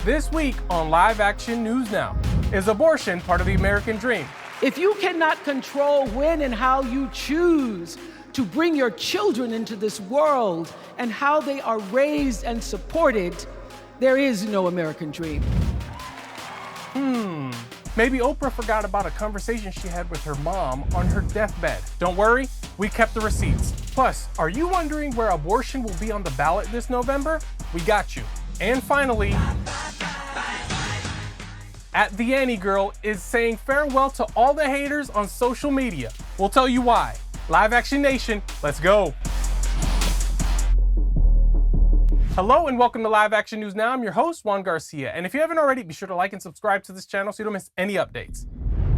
This week on Live Action News Now, is abortion part of the American dream? If you cannot control when and how you choose to bring your children into this world and how they are raised and supported, there is no American dream. Maybe Oprah forgot about a conversation she had with her mom on her deathbed. Don't worry, we kept the receipts. Plus, are you wondering where abortion will be on the ballot this November? We got you. And finally, The Annie Girl is saying farewell to all the haters on social media. We'll tell you why. Live Action Nation, let's go. Hello and welcome to Live Action News Now. I'm your host, Juan Garcia. And if you haven't already, be sure to like and subscribe to this channel so you don't miss any updates.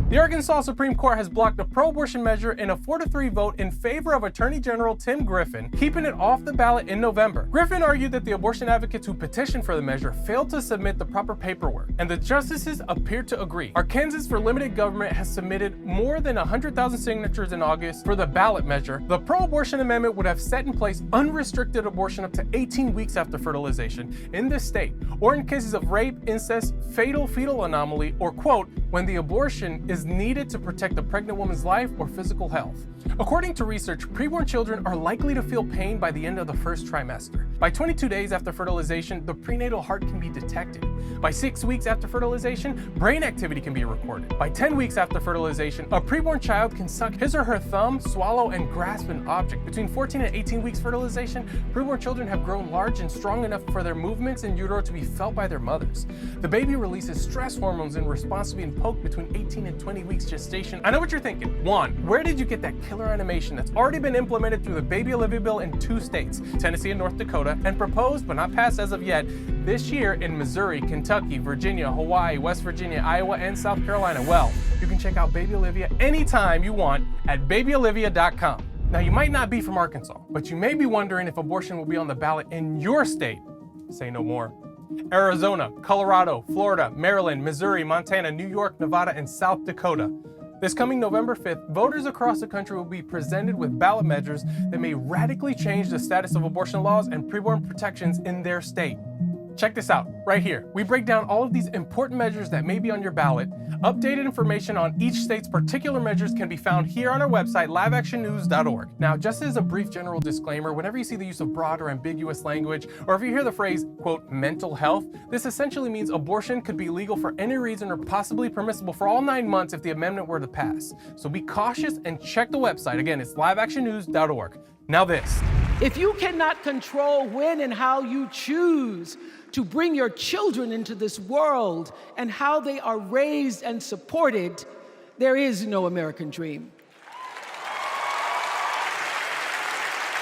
The Arkansas Supreme Court has blocked a pro-abortion measure in a 4-3 vote in favor of Attorney General Tim Griffin, keeping it off the ballot in November. Griffin argued that the abortion advocates who petitioned for the measure failed to submit the proper paperwork, and the justices appeared to agree. Arkansas for Limited Government has submitted more than 100,000 signatures in August for the ballot measure. The pro-abortion amendment would have set in place unrestricted abortion up to 18 weeks after fertilization in this state, or in cases of rape, incest, fatal fetal anomaly, or quote, when the abortion is needed to protect the pregnant woman's life or physical health. According to research, preborn children are likely to feel pain by the end of the first trimester. By 22 days after fertilization, the prenatal heart can be detected. By 6 weeks after fertilization, brain activity can be recorded. By 10 weeks after fertilization, a preborn child can suck his or her thumb, swallow, and grasp an object. Between 14 and 18 weeks fertilization, preborn children have grown large and strong enough for their movements in utero to be felt by their mothers. The baby releases stress hormones in response to being poked between 18 and 20 weeks gestation. I know what you're thinking. Juan, where did you get that killer animation that's already been implemented through the Baby Olivia bill in 2 states, Tennessee and North Dakota, and proposed but not passed as of yet this year in Missouri, Kentucky, Virginia, Hawaii, West Virginia, Iowa, and South Carolina? Well, you can check out Baby Olivia anytime you want at babyolivia.com. Now, you might not be from Arkansas, but you may be wondering if abortion will be on the ballot in your state. Say no more. Arizona, Colorado, Florida, Maryland, Missouri, Montana, New York, Nevada, and South Dakota. This coming November 5th, voters across the country will be presented with ballot measures that may radically change the status of abortion laws and preborn protections in their state. Check this out, right here. We break down all of these important measures that may be on your ballot. Updated information on each state's particular measures can be found here on our website, liveactionnews.org. Now, just as a brief general disclaimer, whenever you see the use of broad or ambiguous language, or if you hear the phrase, quote, mental health, this essentially means abortion could be legal for any reason or possibly permissible for all 9 months if the amendment were to pass. So be cautious and check the website. Again, it's liveactionnews.org. Now this. If you cannot control when and how you choose to bring your children into this world and how they are raised and supported, there is no American dream.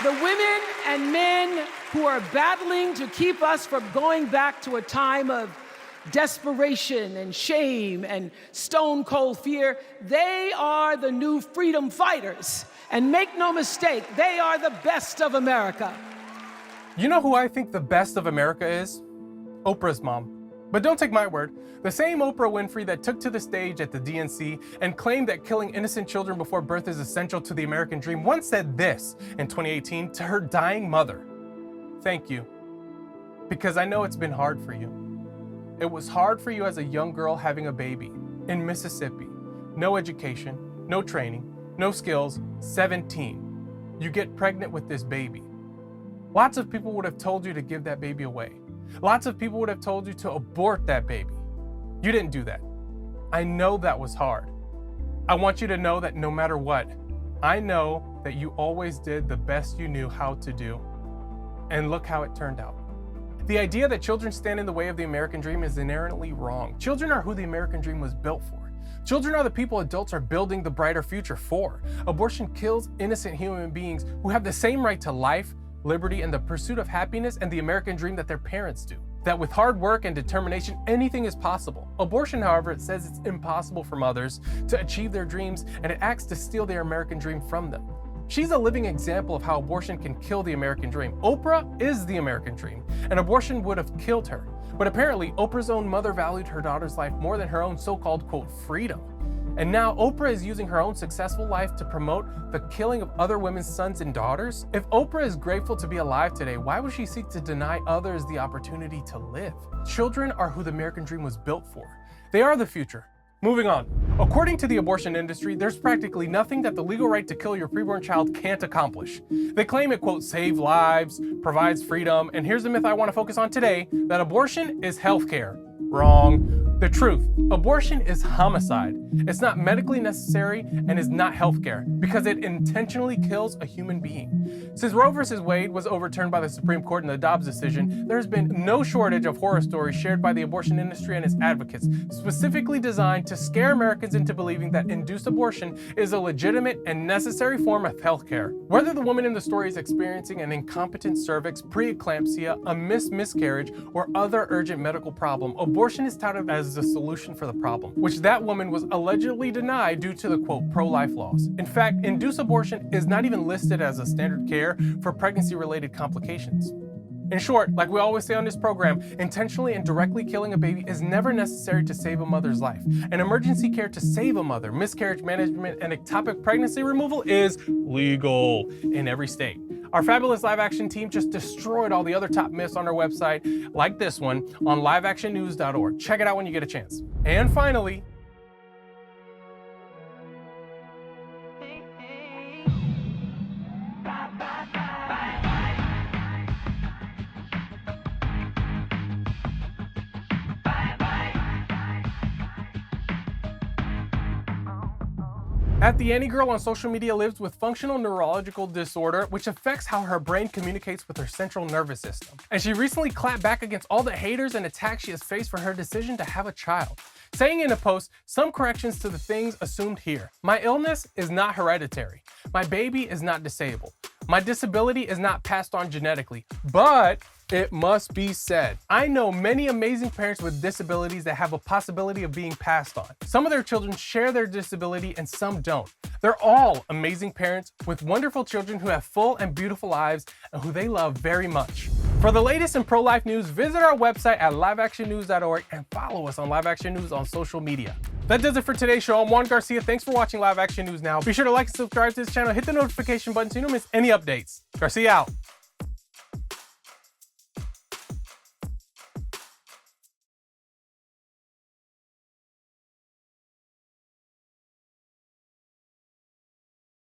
The women and men who are battling to keep us from going back to a time of desperation and shame and stone cold fear, they are the new freedom fighters. And make no mistake, they are the best of America. You know who I think the best of America is? Oprah's mom. But don't take my word. The same Oprah Winfrey that took to the stage at the DNC and claimed that killing innocent children before birth is essential to the American dream once said this in 2018 to her dying mother. Thank you. Because I know it's been hard for you. It was hard for you as a young girl having a baby in Mississippi. No education, no training, no skills, 17. You get pregnant with this baby. Lots of people would have told you to give that baby away. Lots of people would have told you to abort that baby. You didn't do that. I know that was hard. I want you to know that no matter what, I know that you always did the best you knew how to do. And look how it turned out. The idea that children stand in the way of the American dream is inherently wrong. Children are who the American dream was built for. Children are the people adults are building the brighter future for. Abortion kills innocent human beings who have the same right to life, liberty, and the pursuit of happiness and the American dream that their parents do. That with hard work and determination, anything is possible. Abortion, however, it says it's impossible for mothers to achieve their dreams, and it acts to steal their American dream from them. She's a living example of how abortion can kill the American dream. Oprah is the American dream, and abortion would have killed her. But apparently, Oprah's own mother valued her daughter's life more than her own so-called, quote, freedom. And now Oprah is using her own successful life to promote the killing of other women's sons and daughters? If Oprah is grateful to be alive today, why would she seek to deny others the opportunity to live? Children are who the American dream was built for. They are the future. Moving on. According to the abortion industry, there's practically nothing that the legal right to kill your preborn child can't accomplish. They claim it, quote, saves lives, provides freedom, and here's the myth I want to focus on today, that abortion is healthcare. Wrong. The truth, abortion is homicide. It's not medically necessary and is not healthcare because it intentionally kills a human being. Since Roe v. Wade was overturned by the Supreme Court in the Dobbs decision, there's been no shortage of horror stories shared by the abortion industry and its advocates, specifically designed to scare Americans into believing that induced abortion is a legitimate and necessary form of healthcare. Whether the woman in the story is experiencing an incompetent cervix, preeclampsia, a missed miscarriage, or other urgent medical problem, abortion is touted as the solution for the problem, which that woman was allegedly denied due to the, quote, pro-life laws. In fact, induced abortion is not even listed as a standard care for pregnancy-related complications. In short, like we always say on this program, intentionally and directly killing a baby is never necessary to save a mother's life. And emergency care to save a mother, miscarriage management, and ectopic pregnancy removal is legal in every state. Our fabulous live action team just destroyed all the other top myths on our website, like this one, on liveactionnews.org. Check it out when you get a chance. And finally, at the Annie girl on social media lives with functional neurological disorder, which affects how her brain communicates with her central nervous system. And she recently clapped back against all the haters and attacks she has faced for her decision to have a child, saying in a post some corrections to the things assumed here. My illness is not hereditary. My baby is not disabled. My disability is not passed on genetically, but it must be said, I know many amazing parents with disabilities that have a possibility of being passed on. Some of their children share their disability and some don't. They're all amazing parents with wonderful children who have full and beautiful lives and who they love very much. For the latest in pro-life news, visit our website at liveactionnews.org and follow us on Live Action News on social media. That does it for today's show. I'm Juan Garcia. Thanks for watching Live Action News Now. Be sure to like and subscribe to this channel, hit the notification button so you don't miss any updates. Garcia out.